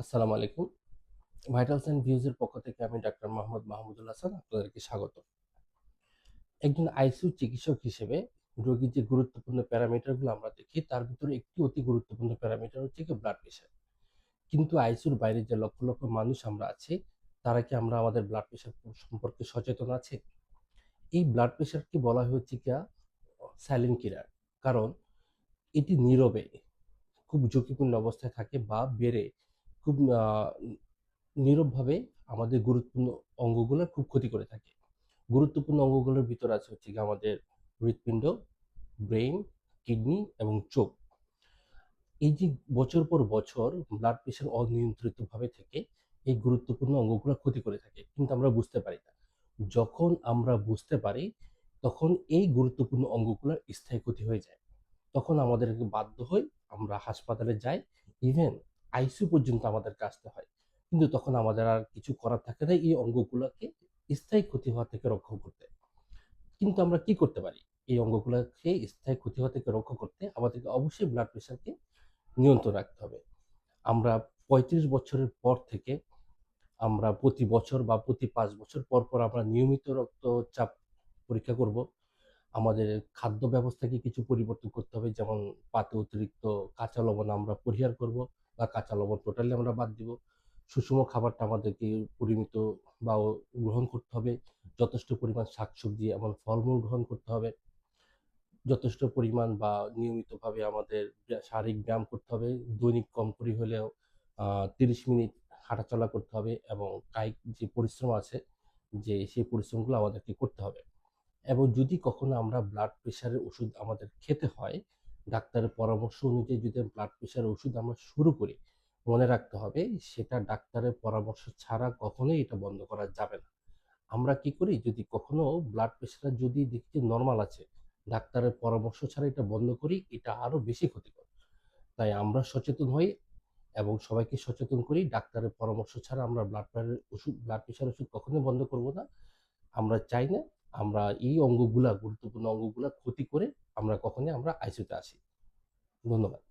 আসসালামু আলাইকুম। Vitals and views এর পক্ষ থেকে আমি ডাক্তার মোহাম্মদ মাহমুদুল হাসান আপনাদেরকে স্বাগত। একজন আইসিইউ চিকিৎসক হিসেবে রোগীর যে গুরুত্বপূর্ণ প্যারামিটারগুলো আমরা দেখি তার ভিতরে একটি অতি গুরুত্বপূর্ণ প্যারামিটার হচ্ছে কি ব্লাড প্রেশার। কিন্তু আইসিইউর বাইরে যে লক্ষ লক্ষ মানুষ আমরা আছি, তারা কি আমরা আমাদের ব্লাড প্রেশার সম্পর্কে সচেতন আছি? এই ব্লাড প্রেশারকে বলা হচ্ছে গিয়া সাইলেন্ট কিলার। কারণ এটি নীরবে খুব ঝুঁকিপূর্ণ অবস্থায় থাকে বা বেড়ে খুব নীরবভাবে আমাদের গুরুত্বপূর্ণ অঙ্গগুলোর খুব ক্ষতি করে থাকে। গুরুত্বপূর্ণ অঙ্গগুলোর ভিতরে আছে হচ্ছে গিয়ে আমাদের হৃৎপিণ্ড, ব্রেইন, কিডনি এবং চোখ। এই যে বছর পর বছর ব্লাড প্রেশার অনিয়ন্ত্রিতভাবে থেকে এই গুরুত্বপূর্ণ অঙ্গগুলো ক্ষতি করে থাকে, কিন্তু আমরা বুঝতে পারি না। যখন আমরা বুঝতে পারি তখন এই গুরুত্বপূর্ণ অঙ্গগুলোর স্থায়ী ক্ষতি হয়ে যায়। তখন আমাদেরকে বাধ্য হই, আমরা হাসপাতালে যাই, ইভেন আইসিইউ পর্যন্ত আমাদেরকে আসতে হয়। কিন্তু তখন আমাদের আর কিছু করার থাকে না এই অঙ্গগুলোকে স্থায়ী ক্ষতি হওয়া থেকে রক্ষা করতে। কিন্তু আমরা কি করতে পারি? এই অঙ্গগুলোকে স্থায়ী ক্ষতি হওয়া থেকে রক্ষা করতে আমাদেরকে অবশ্যই ব্লাড প্রেশারকে নিয়ন্ত্রণ রাখতে হবে। আমরা ৩৫ বছরের পর থেকে আমরা প্রতি বছর বা প্রতি ৫ বছর পর, পর আমরা নিয়মিত রক্তচাপ পরীক্ষা করব। আমাদের খাদ্য ব্যবস্থাকে কিছু পরিবর্তন করতে হবে। যেমন পাতে অতিরিক্ত কাঁচা লবণ আমরা পরিহার করব বা কাঁচা লবণ টোটালি আমরা বাদ দিব। সুষম খাবারটা আমাদেরকে পরিমিত বা গ্রহণ করতে হবে। যথেষ্ট পরিমাণ শাকসবজি এবং ফলমূল গ্রহণ করতে হবে। যথেষ্ট পরিমাণ বা নিয়মিতভাবে আমাদের শারীরিক ব্যায়াম করতে হবে। দৈনিক কম করে হলেও ৩০ মিনিট হাঁটাচলা করতে হবে এবং কায়িক যে পরিশ্রম আছে, সেই পরিশ্রমগুলো আমাদেরকে করতে হবে। এবং যদি কখনো আমরা ব্লাড প্রেশারের ওষুধ আমাদের খেতে হয়, ডাক্তারের পরামর্শ অনুযায়ী যদি ব্লাড প্রেশারের ওষুধ আমরা শুরু করি, মনে রাখতে হবে সেটা ডাক্তারের পরামর্শ ছাড়া কখনোই এটা বন্ধ করা যাবে না। আমরা কি করি, যদি কখনো ব্লাড প্রেশারটা যদি দেখি নরমাল আছে, ডাক্তারের পরামর্শ ছাড়া এটা বন্ধ করি, এটা আরো বেশি ক্ষতিকর। তাই আমরা সচেতন হই এবং সবাইকে সচেতন করি, ডাক্তারের পরামর্শ ছাড়া আমরা ব্লাড প্রেশার ওষুধ কখনোই বন্ধ করব না। আমরা চাই না আমরা এই অঙ্গগুলা, গুরুত্বপূর্ণ অঙ্গগুলা ক্ষতি করে আমরা কখনোই আইসিইউতে আসি। ধন্যবাদ।